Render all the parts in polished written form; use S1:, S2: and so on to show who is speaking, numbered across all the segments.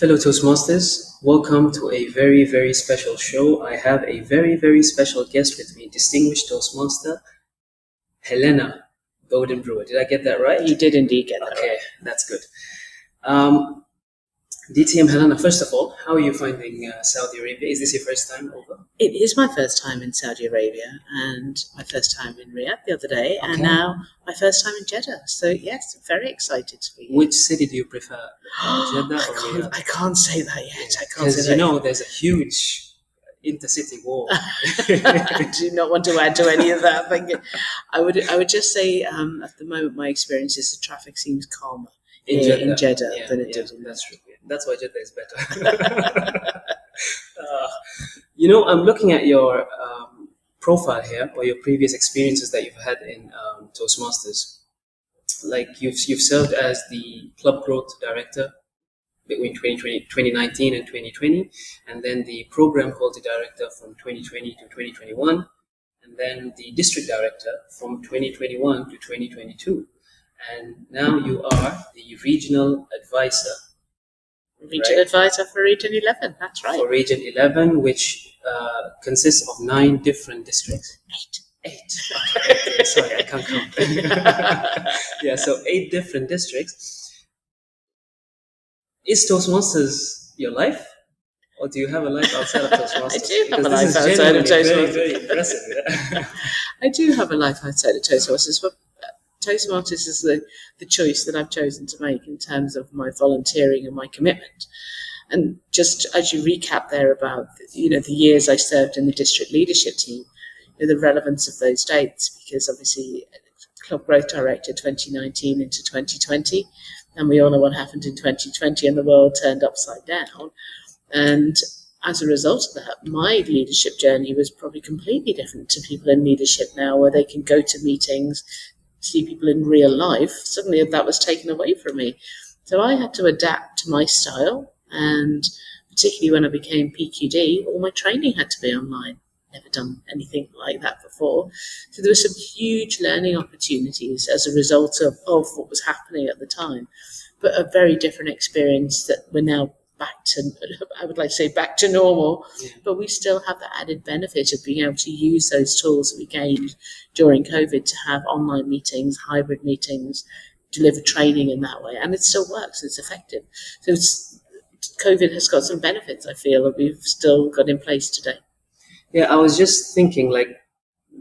S1: Fellow Toastmasters, welcome to a very, very special show. I have a very, very special guest with me, distinguished Toastmaster, Helena, Boden-Brewer. Did I get that right?
S2: You did indeed get that right.
S1: Okay, that's good. DTM Helena, first of all, how are you finding Saudi Arabia? Is this your first time over?
S2: It is my first time in Saudi Arabia and my first time in Riyadh the other day, and now my first time in Jeddah. So yes, very excited to be here.
S1: Which city do you prefer, Jeddah or Riyadh?
S2: I can't say that yet.
S1: Because there's a huge intercity war.
S2: I do not want to add to any of that. I would just say at the moment my experience is the traffic seems calmer in Jeddah than it did in
S1: that's true. That's why Jeddah is better. I'm looking at your profile here, or your previous experiences that you've had in Toastmasters. Like you've served as the club growth director between 2019 and 2020, and then the program quality director from 2020 to 2021, and then the district director from 2021 to 2022. And now you are the regional advisor.
S2: Advisor for Region 11, that's right.
S1: For Region 11, which consists of 9 different districts. 8. Okay, sorry, I can't count. So 8 different districts. Is Toastmasters your life? Or do you have a life outside of Toastmasters?
S2: I do have a life outside of Toastmasters.
S1: Very, very impressive. Yeah.
S2: I do have a life outside of Toastmasters, but Toastmasters is the choice that I've chosen to make in terms of my volunteering and my commitment. And just as you recap there about the years I served in the district leadership team, the relevance of those dates, because obviously Club Growth Director 2019 into 2020, and we all know what happened in 2020 and the world turned upside down. And as a result of that, my leadership journey was probably completely different to people in leadership now, where they can go to meetings, see people in real life. Suddenly that was taken away from me. So I had to adapt to my style, and particularly when I became PQD, all my training had to be online. Never done anything like that before. So there were some huge learning opportunities as a result of what was happening at the time, but a very different experience that we're now back to, I would like to say back to normal, but we still have the added benefit of being able to use those tools that we gained during COVID to have online meetings, hybrid meetings, deliver training in that way, and it still works, it's effective. So COVID has got some benefits, I feel, that we've still got in place today.
S1: Yeah, I was just thinking, like,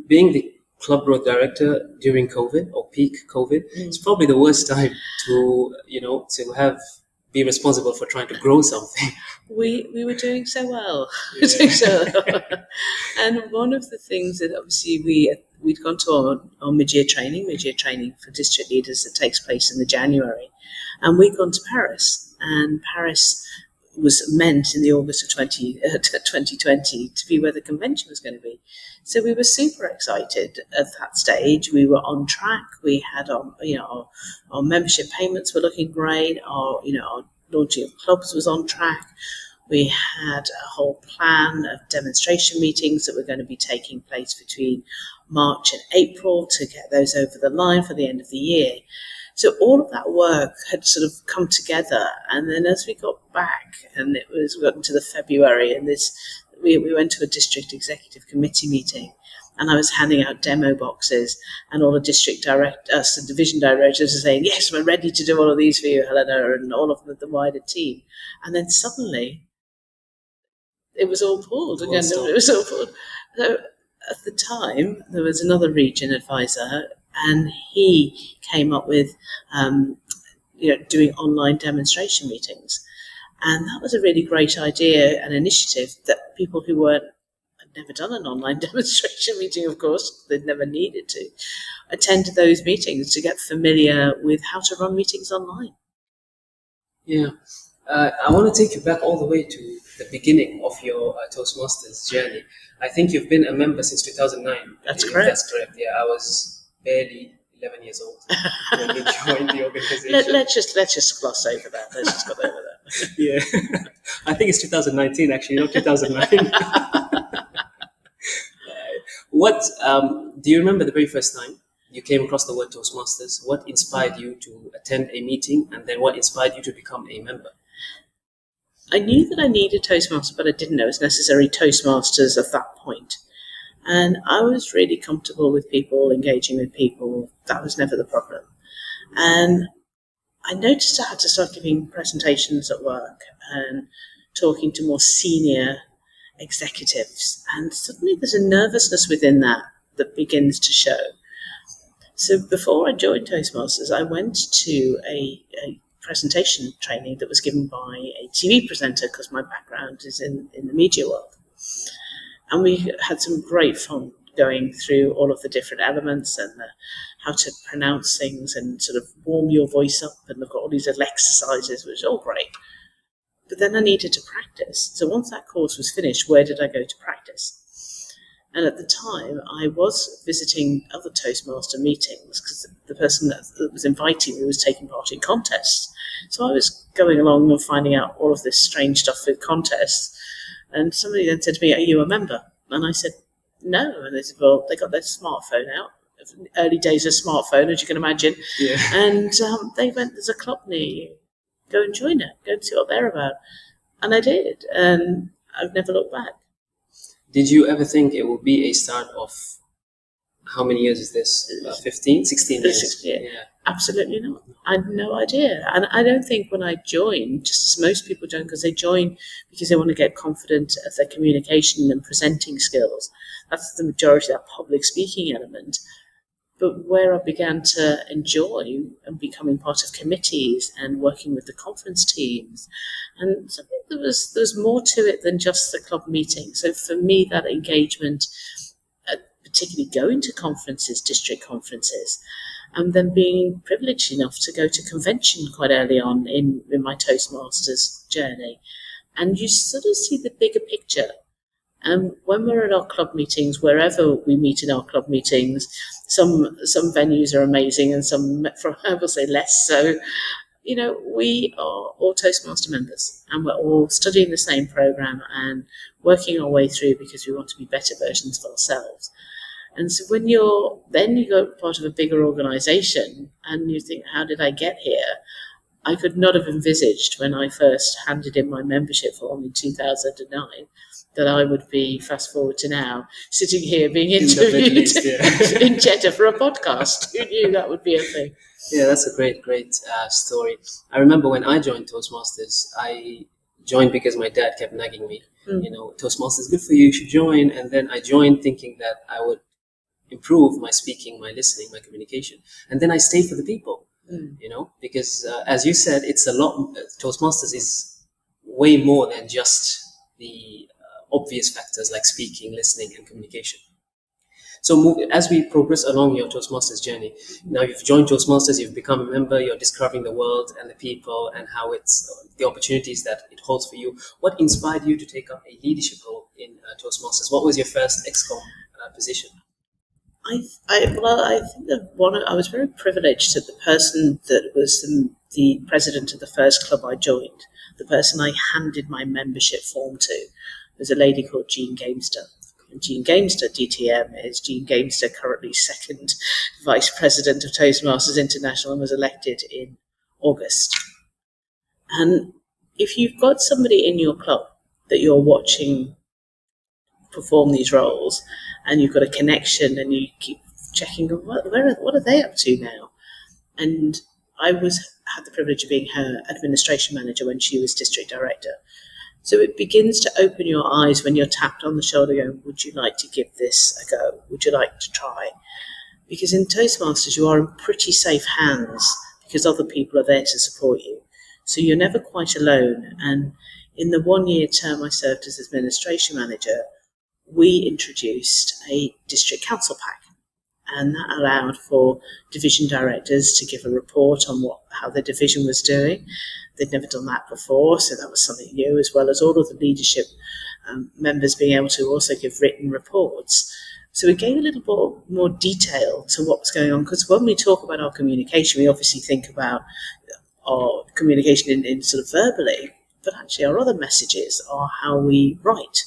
S1: being the club growth director during COVID or peak COVID, it's probably the worst time to be responsible for trying to grow something.
S2: We were doing so well. Yeah. And one of the things that obviously we'd gone to our mid-year training for district leaders that takes place in the January, and we'd gone to Paris, and Paris was meant in the August of 2020 to be where the convention was going to be. So we were super excited at that stage. We were on track. We had our membership payments were looking great. Our launching of clubs was on track. We had a whole plan of demonstration meetings that were going to be taking place between March and April to get those over the line for the end of the year. So all of that work had sort of come together, and then as we got back, and we got into the February, and we went to a district executive committee meeting, and I was handing out demo boxes, and all the division directors were saying, "Yes, we're ready to do all of these for you, Helena," and all of the wider team. And then suddenly, it was all pulled again. It was all pulled. So at the time, there was another region advisor, and he came up with, doing online demonstration meetings. And that was a really great idea and initiative that people who had never done an online demonstration meeting, of course, they'd never needed to, attend those meetings to get familiar with how to run meetings online.
S1: Yeah. I want to take you back all the way to the beginning of your Toastmasters journey. I think you've been a member since 2009.
S2: That's correct.
S1: That's correct. Yeah, I was barely 11 years old when you joined the organization.
S2: Let's just gloss over that. Let's just go over that.
S1: Yeah, I think it's 2019 actually, not 2009. What do you remember the very first time you came across the word Toastmasters? What inspired you to attend a meeting, and then what inspired you to become a member?
S2: I knew that I needed Toastmasters, but I didn't know it was necessary Toastmasters at that point. And I was really comfortable with people, engaging with people. That was never the problem. And I noticed I had to start giving presentations at work and talking to more senior executives. And suddenly there's a nervousness within that begins to show. So before I joined Toastmasters, I went to a presentation training that was given by a TV presenter, because my background is in the media world. And we had some great fun going through all of the different elements and how to pronounce things and sort of warm your voice up, and look at all these little exercises, which was all great. But then I needed to practice. So once that course was finished, where did I go to practice? And at the time, I was visiting other Toastmaster meetings, because the person that was inviting me was taking part in contests. So I was going along and finding out all of this strange stuff with contests. And somebody then said to me, "Are you a member?" And I said, "No." And they said, "Well, they got their smartphone out." Early days of smartphone, as you can imagine.
S1: Yeah.
S2: And they went, "There's a club near you. Go and join it. Go and see what they're about." And I did. And I've never looked back.
S1: Did you ever think it would be a start of, how many years is this? 15, 16 years?
S2: Yeah. Absolutely not. I had no idea. And I don't think when I joined, just as most people join, because they join because they want to get confident of their communication and presenting skills. That's the majority of that public speaking element. But where I began to enjoy and becoming part of committees and working with the conference teams, and so I think there was more to it than just the club meeting. So for me, that engagement, particularly going to conferences, district conferences, and then being privileged enough to go to convention quite early on in my Toastmasters journey, and you sort of see the bigger picture. And when we're at our club meetings, wherever we meet in our club meetings, some venues are amazing and some, I will say, less so. You know, we are all Toastmaster members, and we're all studying the same program and working our way through because we want to be better versions of ourselves. And so when you go part of a bigger organisation and you think, how did I get here? I could not have envisaged when I first handed in my membership form in 2009 that I would be, fast forward to now, sitting here being interviewed in Jeddah for a podcast. Who knew that would be a thing?
S1: Yeah, that's a great story. I remember when I joined Toastmasters, I joined because my dad kept nagging me, Toastmasters is good for you, you should join. And then I joined thinking that I would improve my speaking, my listening, my communication. And then I stayed for the people, because as you said, it's a lot, Toastmasters is way more than just the obvious factors like speaking, listening, and communication. So as we progress along your Toastmasters journey, now you've joined Toastmasters, you've become a member, you're discovering the world and the people and how it's the opportunities that it holds for you. What inspired you to take up a leadership role in Toastmasters? What was your first XCOM position?
S2: I think that I was very privileged that the person that was the president of the first club I joined, the person I handed my membership form to, was a lady called Jean Gamester. And Jean Gamester, DTM, is Jean Gamester, currently second vice president of Toastmasters International, and was elected in August. And if you've got somebody in your club that you're watching perform these roles, and you've got a connection, and you keep checking, what are they up to now? And I had the privilege of being her administration manager when she was district director. So it begins to open your eyes when you're tapped on the shoulder going, would you like to give this a go? Would you like to try? Because in Toastmasters, you are in pretty safe hands because other people are there to support you. So you're never quite alone. And in the 1-year term I served as administration manager, we introduced a district council pack. And that allowed for division directors to give a report on how the division was doing. They'd never done that before, so that was something new, as well as all of the leadership members being able to also give written reports. So it gave a little more detail to what was going on, because when we talk about our communication, we obviously think about our communication in sort of verbally, but actually our other messages are how we write.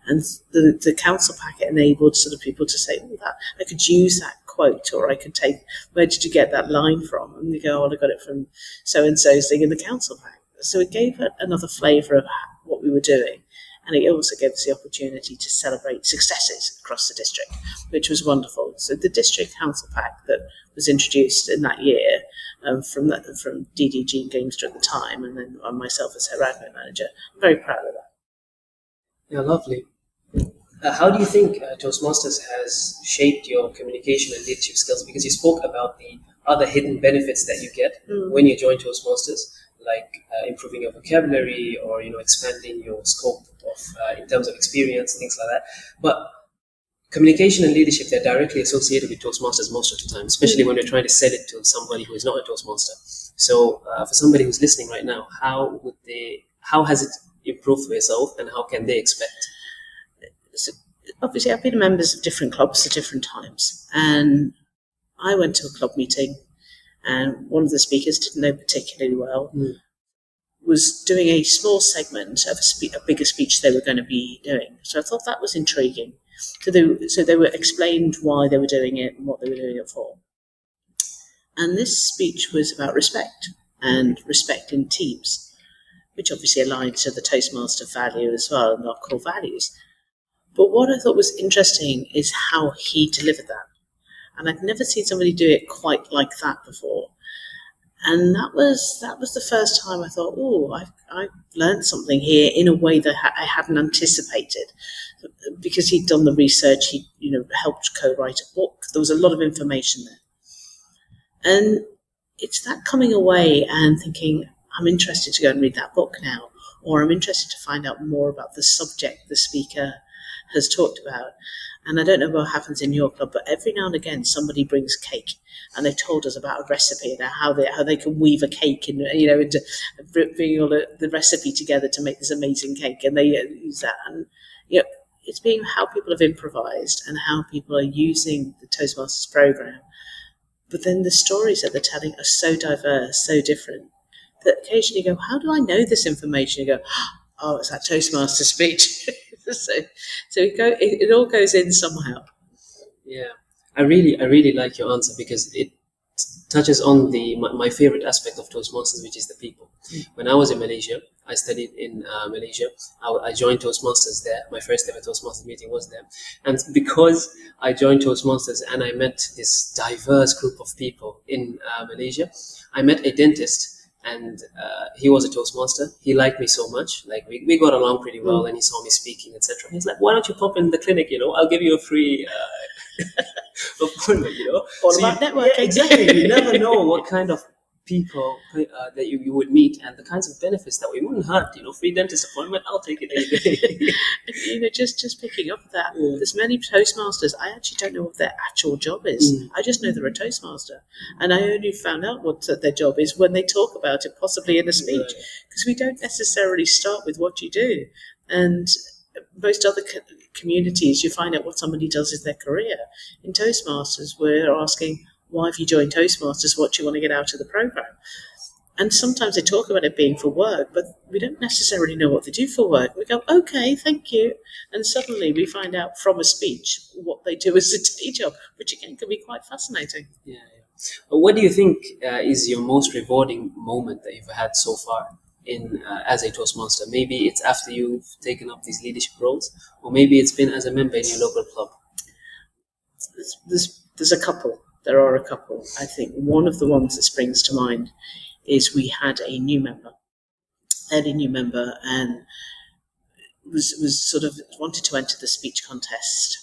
S2: And the council packet enabled sort of people to say, that I could use that quote, or I could take, where did you get that line from? And they go, I got it from so-and-so's thing in the council pack. So it gave another flavour of what we were doing. And it also gave us the opportunity to celebrate successes across the district, which was wonderful. So the district council pack that was introduced in that year from DDG Gamester at the time, and then myself as her admin manager, I'm very proud of that.
S1: Yeah, lovely. How do you think Toastmasters has shaped your communication and leadership skills? Because you spoke about the other hidden benefits that you get when you join Toastmasters, like improving your vocabulary or expanding your scope of in terms of experience, things like that. But communication and leadership, they're directly associated with Toastmasters most of the time, especially when you're trying to sell it to somebody who is not a Toastmaster. So for somebody who's listening right now, how has it improved for yourself, and how can they expect?
S2: So obviously, I've been members of different clubs at different times, and I went to a club meeting, and one of the speakers didn't know particularly well, was doing a small segment of a bigger speech they were going to be doing. So I thought that was intriguing. So they were explained why they were doing it and what they were doing it for. And this speech was about respect and respect in teams, which obviously aligns to the Toastmaster value as well and our core values. But what I thought was interesting is how he delivered that. And I'd never seen somebody do it quite like that before. And that was the first time I thought, oh, I've learned something here in a way that I hadn't anticipated. Because he'd done the research, he helped co-write a book. There was a lot of information there. And it's that coming away and thinking, I'm interested to go and read that book now, or I'm interested to find out more about the subject the speaker has talked about. And I don't know what happens in your club, but every now and again somebody brings cake, and they've told us about a recipe and how they can weave a cake and into bringing all the recipe together to make this amazing cake, and they use that. And it's being how people have improvised and how people are using the Toastmasters program. But then the stories that they're telling are so diverse, so different, that occasionally you go, how do I know this information? You go, oh, it's that Toastmaster speech. so it all goes in somehow.
S1: Yeah, I really like your answer, because it touches on my favorite aspect of Toastmasters, which is the people. When I was in Malaysia, I studied in Malaysia. I joined Toastmasters there. My first ever Toastmasters meeting was there. And because I joined Toastmasters and I met this diverse group of people in Malaysia, I met a dentist, and he was a Toastmaster. He liked me so much. Like we got along pretty well, and he saw me speaking, etc. He's like, why don't you pop in the clinic? I'll give you a free appointment.
S2: All about networking.
S1: Yeah, exactly. You never know what kind of people that you would meet, and the kinds of benefits that we wouldn't hurt. Free dentist appointment, I'll take it any day.
S2: Just picking up that. Yeah. There's many Toastmasters. I actually don't know what their actual job is. I just know they're a Toastmaster, and I only found out what their job is when they talk about it, possibly in a speech, because we don't necessarily start with what you do. And most other communities, you find out what somebody does as their career. In Toastmasters, we're asking, why have you joined Toastmasters? What do you want to get out of the program? And sometimes they talk about it being for work, but we don't necessarily know what they do for work. We go, okay, thank you. And suddenly we find out from a speech what they do as a day job, which again can be quite fascinating.
S1: Yeah. What do you think is your most rewarding moment that you've had so far as a Toastmaster? Maybe it's after you've taken up these leadership roles, or maybe it's been as a member in your local club.
S2: There's a couple. There are a couple. I think one of the ones that springs to mind is we had a new member, and was sort of wanted to enter the speech contest,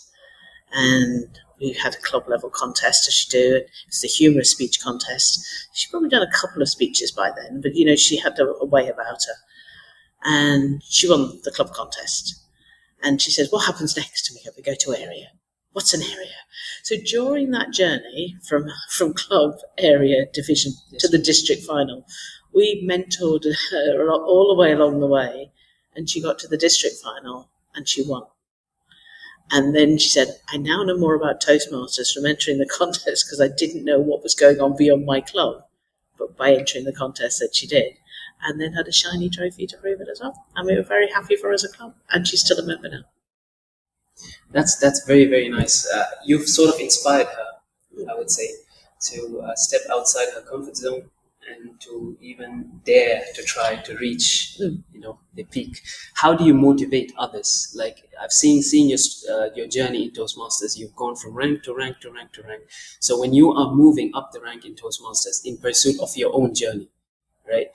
S2: and we had a club level contest, as you do. It's the humorous speech contest. She'd probably done a couple of speeches by then, but she had a way about her, and she won the club contest. And she says, "What happens next?" And we go to area. What's an area? So during that journey from club, area, division to the district final, we mentored her all the way along the way, and she got to the district final and she won. And then she said, I now know more about Toastmasters from entering the contest, because I didn't know what was going on beyond my club. But by entering the contest, that she did. And then had a shiny trophy to prove it as well. And we were very happy for her as a club. And she's still a member now.
S1: That's very, very nice. You've sort of inspired her, I would say, to step outside her comfort zone and to even dare to try to reach, the peak. How do you motivate others? Like I've seen your journey in Toastmasters. You've gone from rank to rank to rank to rank. So when you are moving up the rank in Toastmasters in pursuit of your own journey, right?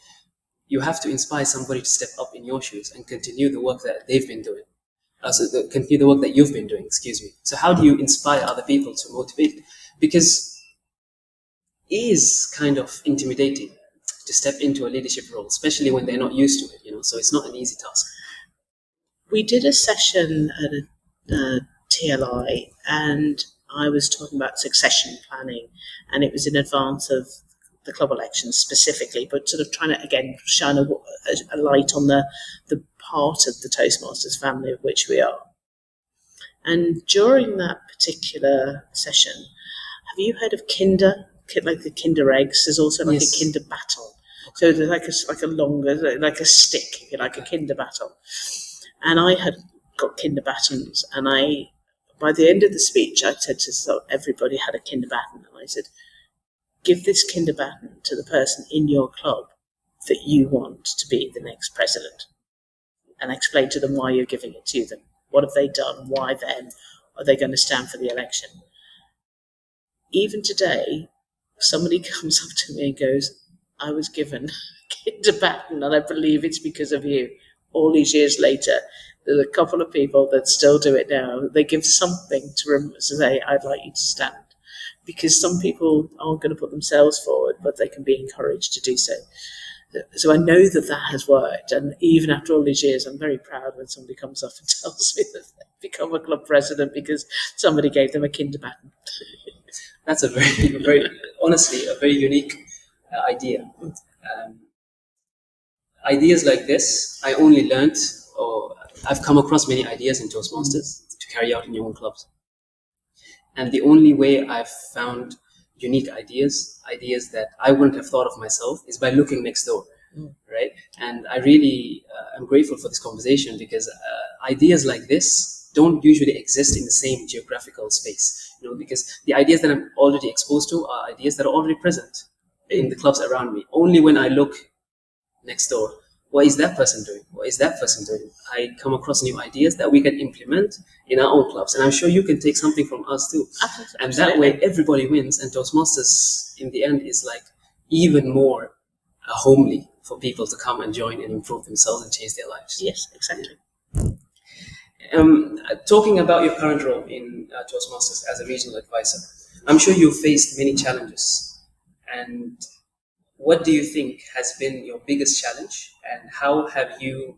S1: You have to inspire somebody to step up in your shoes and continue the work that they've been doing. Continue the work that you've been doing. Excuse me. So how do you inspire other people to motivate? Because it is kind of intimidating to step into a leadership role, especially when they're not used to it. So it's not an easy task.
S2: We did a session at a TLI, and I was talking about succession planning, and it was in advance of the club elections specifically, but sort of trying to, again, shine a light on the part of the Toastmasters family of which we are. And during that particular session, have you heard of Kinder? Like the Kinder eggs, there's also like
S1: Yes.
S2: a Kinder battle. So there's like a longer, like a stick, like a Kinder battle. And I had got Kinder battens, and by the end of the speech, I said to everybody had a Kinder baton, and I said, give this Kinder baton to the person in your club that you want to be the next president, and explain to them why you're giving it to them. What have they done? Why them? Are they going to stand for the election? Even today, somebody comes up to me and goes, I was given a Kinder baton, and I believe it's because of you. All these years later, there's a couple of people that still do it now. They give something to say, I'd like you to stand. Because some people aren't going to put themselves forward, but they can be encouraged to do so. So I know that has worked. And even after all these years, I'm very proud when somebody comes up and tells me that they've become a club president because somebody gave them a Kinder baton.
S1: That's a very, honestly, a very unique idea. Ideas like this, I only learned, or I've come across many ideas in Toastmasters to carry out in your own clubs. And the only way I've found unique ideas that I wouldn't have thought of myself, is by looking next door, right? And I really am grateful for this conversation, because ideas like this don't usually exist in the same geographical space, because the ideas that I'm already exposed to are ideas that are already present in the clubs around me. Only when I look next door, what is that person doing? What is that person doing? I come across new ideas that we can implement in our own clubs. And I'm sure you can take something from us too.
S2: Absolutely.
S1: And that way everybody wins. And Toastmasters in the end is like even more homely for people to come and join and improve themselves and change their lives.
S2: Yes, exactly.
S1: Talking about your current role in Toastmasters as a regional advisor, I'm sure you've faced many challenges. And what do you think has been your biggest challenge, and how have you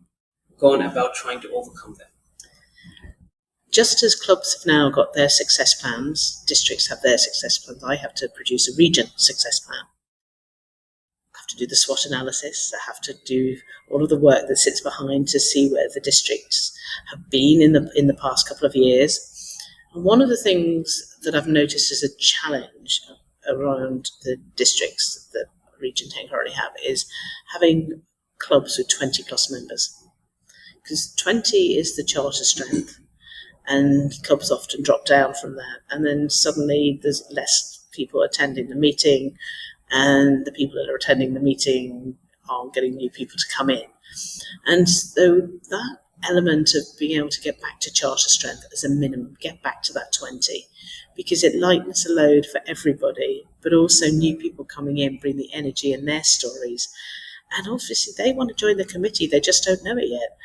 S1: gone about trying to overcome them?
S2: Just as clubs have now got their success plans, districts have their success plans, I have to produce a region success plan. I have to do the SWOT analysis. I have to do all of the work that sits behind to see where the districts have been in the past couple of years. And one of the things that I've noticed as a challenge around the districts that Region 10 currently have is having clubs with 20 plus members, because 20 is the charter strength, and clubs often drop down from that, and then suddenly there's less people attending the meeting, and the people that are attending the meeting aren't getting new people to come in. And so that element of being able to get back to charter strength as a minimum, get back to that 20, because it lightens the load for everybody, but also new people coming in bring the energy and their stories. And obviously they want to join the committee, they just don't know it yet.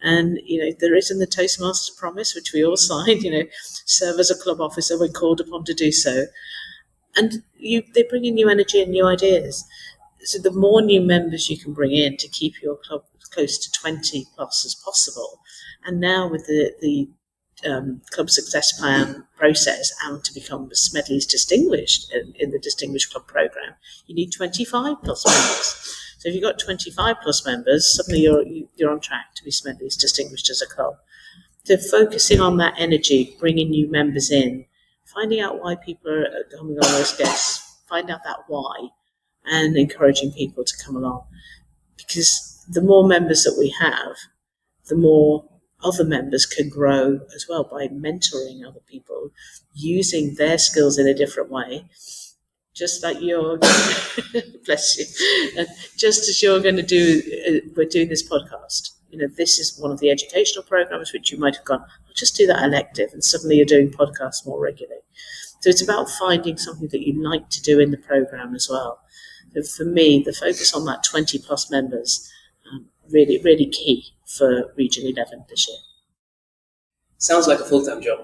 S2: And, there is in the Toastmaster promise, which we all signed, serve as a club officer when called upon to do so. And they bring in new energy and new ideas. So the more new members you can bring in to keep your club close to 20 plus as possible. And now with the club success plan process, and to become Smedley's distinguished in the distinguished club program, you need 25 plus members. So if you've got 25 plus members, suddenly you're on track to be Smedley's distinguished as a club. So focusing on that energy, bringing new members in, finding out why people are coming on as guests, find out that why, and encouraging people to come along. Because the more members that we have, the more other members can grow as well by mentoring other people, using their skills in a different way, just like you're, bless you, just as you're going to do, we're doing this podcast. This is one of the educational programs which you might have gone, I'll just do that elective, and suddenly you're doing podcasts more regularly. So it's about finding something that you like to do in the program as well. So for me, the focus on that 20 plus members, really, really key for Region 11 this year.
S1: Sounds like a full-time job,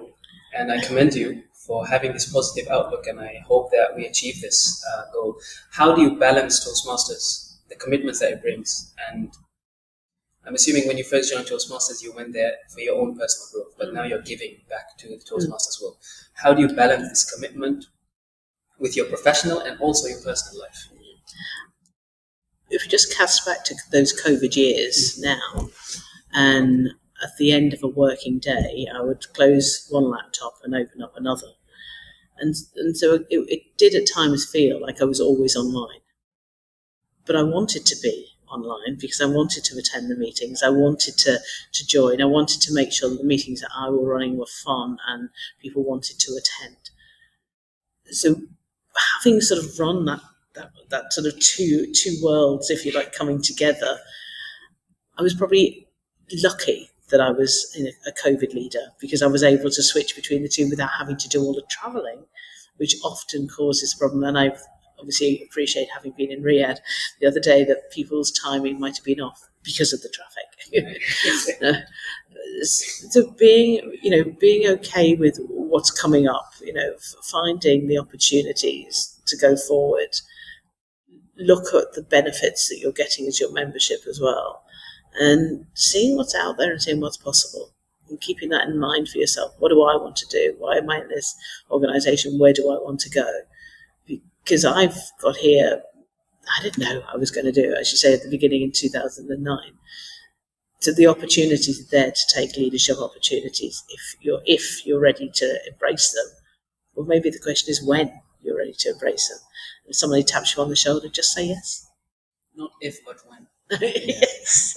S1: and I commend you for having this positive outlook, and I hope that we achieve this goal. How do you balance Toastmasters, the commitments that it brings? And I'm assuming when you first joined Toastmasters, you went there for your own personal growth, but now you're giving back to the Toastmasters world. How do you balance this commitment with your professional and also your personal life?
S2: If you just cast back to those COVID years now, and at the end of a working day, I would close one laptop and open up another. And so it did at times feel like I was always online. But I wanted to be online because I wanted to attend the meetings. I wanted to join. I wanted to make sure that the meetings that I were running were fun and people wanted to attend. So having sort of run that sort of two worlds, if you like, coming together, I was probably lucky that I was a COVID leader because I was able to switch between the two without having to do all the travelling, which often causes a problem. And I obviously appreciate, having been in Riyadh the other day, that people's timing might have been off because of the traffic. So being okay with what's coming up, finding the opportunities to go forward, look at the benefits that you're getting as your membership as well, and seeing what's out there and seeing what's possible and keeping that in mind for yourself. What do I want to do? Why am I in this organisation? Where do I want to go? Because I've got here, I didn't know I was going to do, as you say, at the beginning in 2009. So the opportunities are there to take leadership opportunities if you're ready to embrace them. Well, maybe the question is when you're ready to embrace them. If somebody taps you on the shoulder, just say yes.
S1: Not if, but when.
S2: Yes.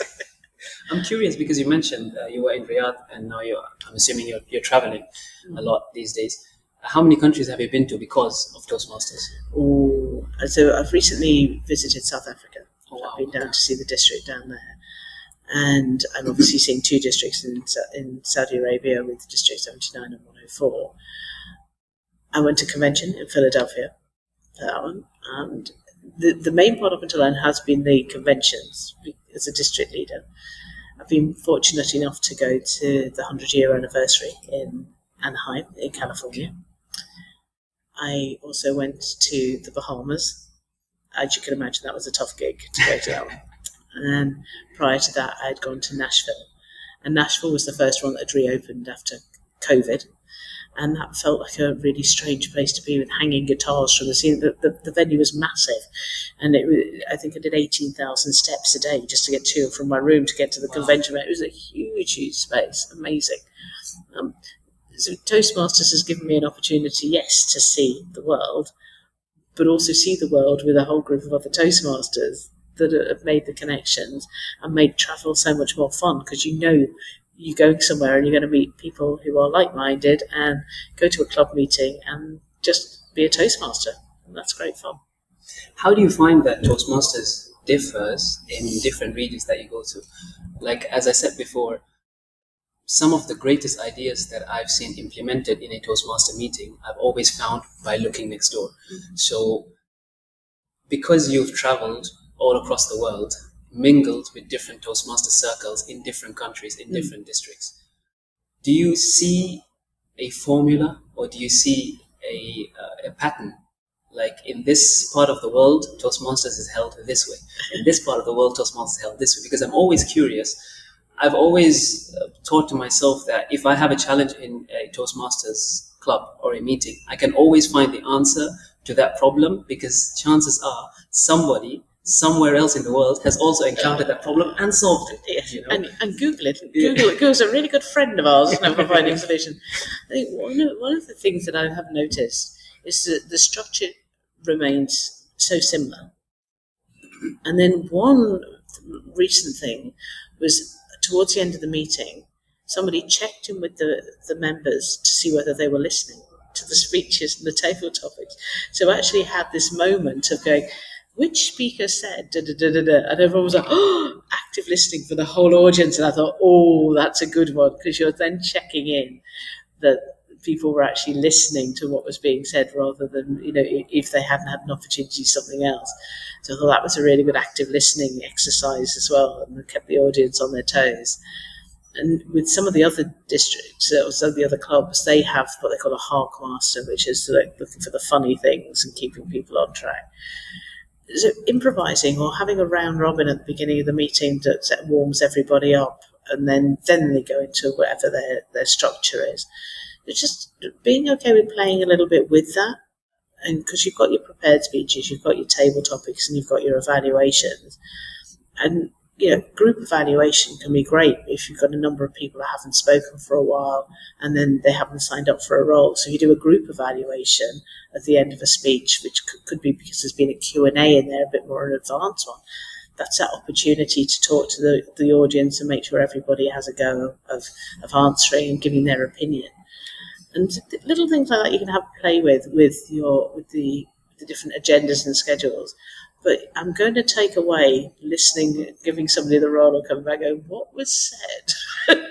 S1: I'm curious because you mentioned you were in Riyadh, and now I'm assuming you're traveling a lot these days. How many countries have you been to because of Toastmasters?
S2: So I've recently visited South Africa.
S1: Oh, wow.
S2: I've been down to see the district down there. And I'm obviously seeing two districts in Saudi Arabia with District 79 and 104. I went to convention in Philadelphia for that one. And the main part up until then has been the conventions as a district leader. I've been fortunate enough to go to the 100-year anniversary in Anaheim in California. I also went to the Bahamas. As you can imagine, that was a tough gig to go to that one. And prior to that, I had gone to Nashville. And Nashville was the first one that had reopened after COVID. And that felt like a really strange place to be, with hanging guitars from the scene. The venue was massive. And I think I did 18,000 steps a day just to get to and from my room to get to the convention. It was a huge, huge space. Amazing. So Toastmasters has given me an opportunity, yes, to see the world, but also see the world with a whole group of other Toastmasters that have made the connections and made travel so much more fun, because you're going somewhere and you're going to meet people who are like-minded and go to a club meeting and just be a Toastmaster. And that's great fun.
S1: How do you find that Toastmasters differs in different regions that you go to? Like, as I said before, some of the greatest ideas that I've seen implemented in a Toastmaster meeting, I've always found by looking next door. Mm-hmm. So because you've traveled all across the world, mingled with different Toastmaster circles in different countries, in different districts, do you see a formula, or do you see a pattern? Like, in this part of the world, Toastmasters is held this way. In this part of the world, Toastmasters is held this way. Because I'm always curious. I've always thought to myself that if I have a challenge in a Toastmasters club or a meeting, I can always find the answer to that problem, because chances are somebody somewhere else in the world has also encountered that problem and solved it.
S2: Yes. And Google it. Google's a really good friend of ours for finding solutions. I think one of the things that I have noticed is that the structure remains so similar. And then one recent thing was, towards the end of the meeting, somebody checked in with the members to see whether they were listening to the speeches and the table topics. So I actually had this moment of going, which speaker said da da da da da, and everyone was like, oh, active listening for the whole audience. And I thought, oh, that's a good one, because you're then checking in that people were actually listening to what was being said rather than, if they hadn't had an opportunity, something else. So I thought that was a really good active listening exercise as well, and kept the audience on their toes. And with some of the other districts, or some of the other clubs, they have what they call a hark master, which is like looking for the funny things and keeping people on track. So improvising or having a round robin at the beginning of the meeting that warms everybody up, and then they go into whatever their structure is. It's just being okay with playing a little bit with that, and because you've got your prepared speeches, you've got your table topics, and you've got your evaluations. And group evaluation can be great if you've got a number of people that haven't spoken for a while and then they haven't signed up for a role. So you do a group evaluation at the end of a speech, which could be because there's been a Q&A in there, a bit more an advanced one. That's that opportunity to talk to the audience and make sure everybody has a go of answering and giving their opinion. And little things like that you can have play with the different agendas and schedules. But I'm going to take away listening, giving somebody the role, and coming back and go, what was said?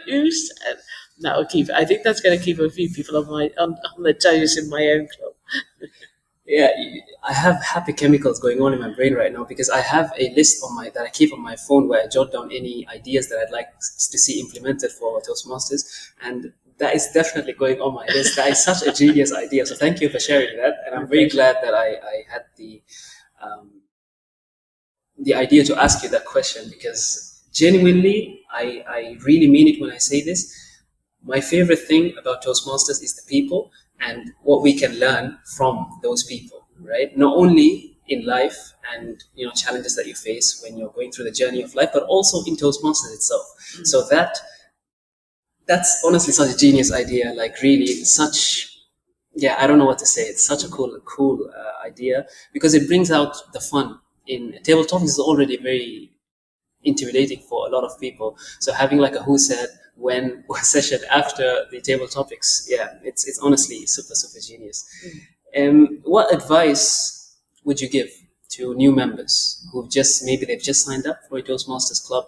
S2: Who said? That will keep. I think that's going to keep a few people on their toes in my own club.
S1: Yeah, I have happy chemicals going on in my brain right now, because I have a list that I keep on my phone where I jot down any ideas that I'd like to see implemented for Toastmasters, and that is definitely going on my list. That is such a genius idea. So thank you for sharing that, and I'm very glad that I had the idea to ask you that question, because genuinely, I really mean it when I say this. My favorite thing about Toastmasters is the people and what we can learn from those people, right? Not only in life and challenges that you face when you're going through the journey of life, but also in Toastmasters itself. Mm-hmm. So that's honestly such a genius idea. Like really, I don't know what to say. It's such a cool idea, because it brings out the fun. In table topics is already very intimidating for a lot of people. So having like a who said when session after the table topics, it's honestly super genius. What advice would you give to new members who've they've just signed up for a Toastmasters club,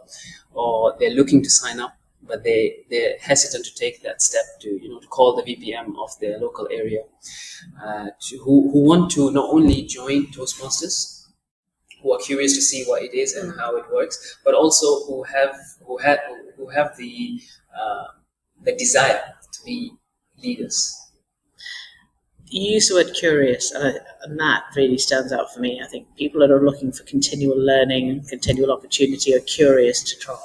S1: or they're looking to sign up, but they're hesitant to take that step to call the VPM of their local area, who want to not only join Toastmasters, who are curious to see what it is and how it works, but also who have the desire to be leaders?
S2: You use the word curious, and that really stands out for me. I think people that are looking for continual learning and continual opportunity are curious to try.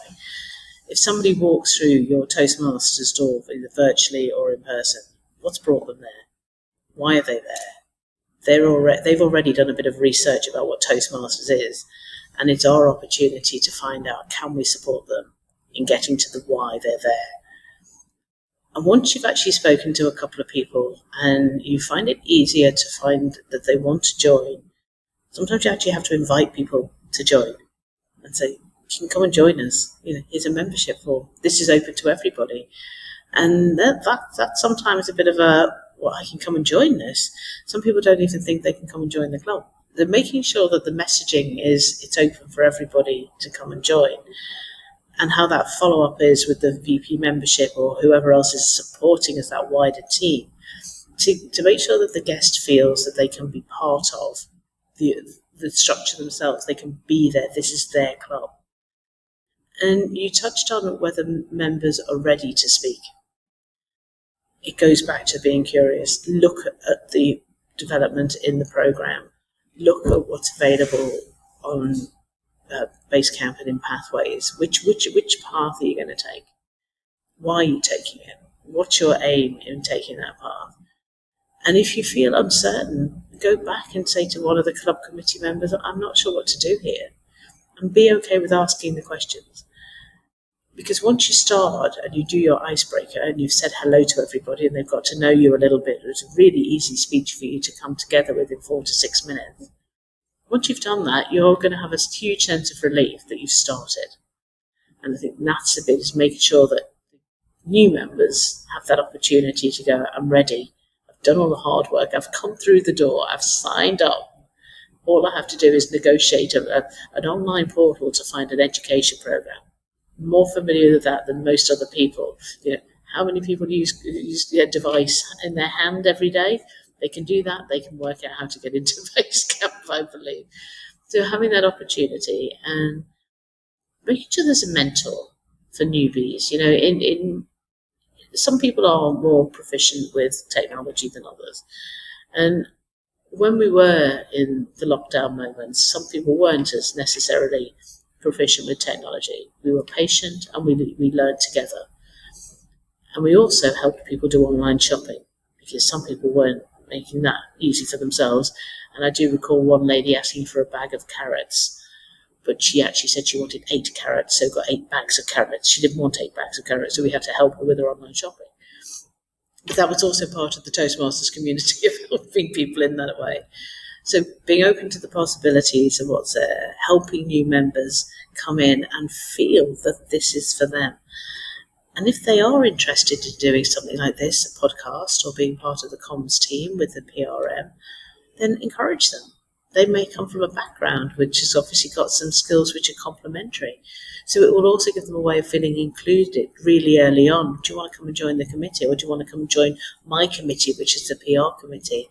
S2: If somebody walks through your Toastmasters door, either virtually or in person, what's brought them there? Why are they there? They've already done a bit of research about what Toastmasters is, and it's our opportunity to find out, can we support them in getting to the why they're there. And once you've actually spoken to a couple of people and you find it easier to find that they want to join, sometimes you actually have to invite people to join and say, you can come and join us. Here's a membership form. This is open to everybody. And that's sometimes a bit of I can come and join this. Some people don't even think they can come and join the club. They're making sure that the messaging it's open for everybody to come and join. And how that follow-up is with the VP membership or whoever else is supporting as that wider team, to make sure that the guest feels that they can be part of the structure themselves. They can be there. This is their club. And you touched on whether members are ready to speak. It goes back to being curious. Look at the development in the program. Look at what's available on Basecamp and in Pathways. Which path are you going to take? Why are you taking it? What's your aim in taking that path? And if you feel uncertain, go back and say to one of the club committee members, I'm not sure what to do here. And be okay with asking the questions. Because once you start and you do your icebreaker and you've said hello to everybody and they've got to know you a little bit, it's a really easy speech for you to come together with in 4 to 6 minutes. Once you've done that, you're going to have a huge sense of relief that you've started. And I think that's the bit, is making sure that new members have that opportunity to go, I'm ready, I've done all the hard work. I've come through the door. I've signed up. All I have to do is negotiate an online portal to find an education program. More familiar with that than most other people. How many people use their device in their hand every day? They can do that. They can work out how to get into Basecamp, I believe. So having that opportunity and making each other as a mentor for newbies. In some people are more proficient with technology than others, and when we were in the lockdown moments, some people weren't as necessarily proficient with technology. We were patient and we learned together. And we also helped people do online shopping because some people weren't making that easy for themselves. And I do recall one lady asking for a bag of carrots, but she actually said she wanted 8 carrots, so got 8 bags of carrots. She didn't want 8 bags of carrots, so we had to help her with her online shopping. But that was also part of the Toastmasters community of helping people in that way. So being open to the possibilities of what's there, helping new members come in and feel that this is for them. And if they are interested in doing something like this, a podcast, or being part of the comms team with the PRM, then encourage them. They may come from a background which has obviously got some skills which are complementary. So it will also give them a way of feeling included really early on. Do you want to come and join the committee, or do you want to come and join my committee, which is the PR committee?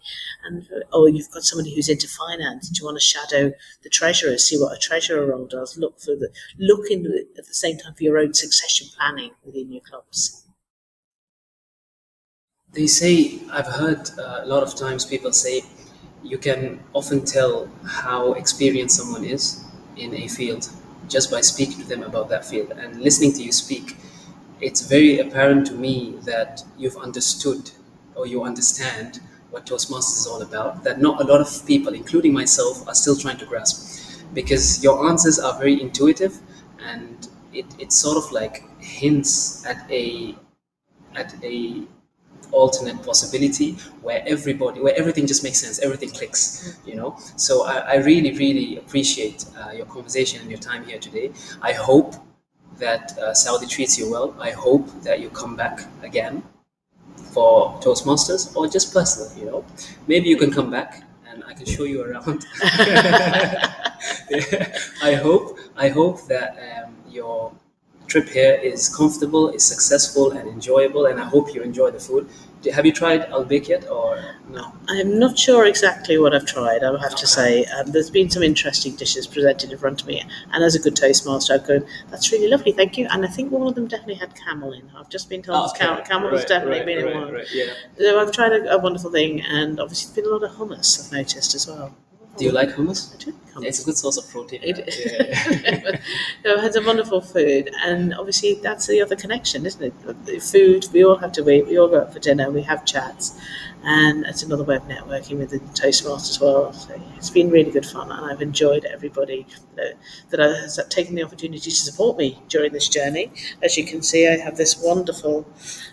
S2: Or you've got somebody who's into finance. Do you want to shadow the treasurer, see what a treasurer role does? Look in at the same time for your own succession planning within your clubs.
S1: They say, I've heard a lot of times people say, you can often tell how experienced someone is in a field just by speaking to them about that field. And listening to you speak, it's very apparent to me that you've understood, or you understand, what Toastmasters is all about, that not a lot of people, including myself, are still trying to grasp. Because your answers are very intuitive, and it sort of like hints at a alternate possibility where everything just makes sense, everything clicks, So I really, really appreciate your conversation and your time here today. I hope that Saudi treats you well. I hope that you come back again for Toastmasters, or just personal, Maybe you can come back and I can show you around. I hope that your trip here is comfortable, is successful and enjoyable, and I hope you enjoy the food. Have you tried Albik yet, or no?
S2: I'm not sure exactly what I've tried, I have to say. There's been some interesting dishes presented in front of me, and as a good Toastmaster, I've gone, that's really lovely, thank you. And I think one of them definitely had camel in. I've just been told camel has definitely been in one.
S1: Right, yeah.
S2: So I've tried a wonderful thing, and obviously there's been a lot of hummus, I've noticed as well.
S1: Do you like hummus?
S2: I do like hummus.
S1: It's a good source of protein.
S2: So it has a wonderful food, and obviously that's the other connection, isn't it? The food, we all have to eat, we all go out for dinner, we have chats, and it's another way of networking with the Toastmasters world. So it's been really good fun, and I've enjoyed everybody that has taken the opportunity to support me during this journey. As you can see, I have this wonderful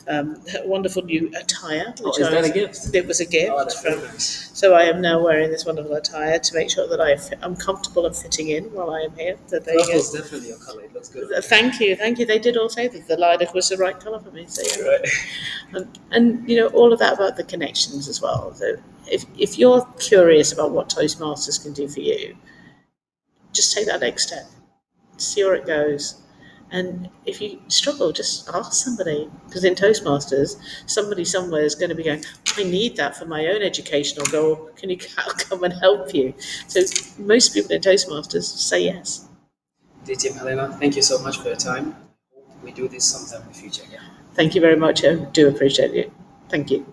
S2: new attire.
S1: Is that a gift?
S2: It was a gift.
S1: Nice.
S2: So I am now wearing this wonderful attire to make sure that I'm comfortable and fitting in while I am here. So there you go.
S1: Purple's definitely your colour. It looks good.
S2: Thank you. They did all say that the lilac was the right colour for me. So, yeah.
S1: Right.
S2: And all of that about the connections as well. So if you're curious about what Toastmasters can do for you, just take that next step. See where it goes. And if you struggle, just ask somebody. Because in Toastmasters, somebody somewhere is going to be going, I need that for my own educational goal. Can you come and help you? So most people in Toastmasters say yes.
S1: Dear Team Helena, thank you so much for your time. We do this sometime in the future. Yeah.
S2: Thank you very much. I do appreciate it. Thank you.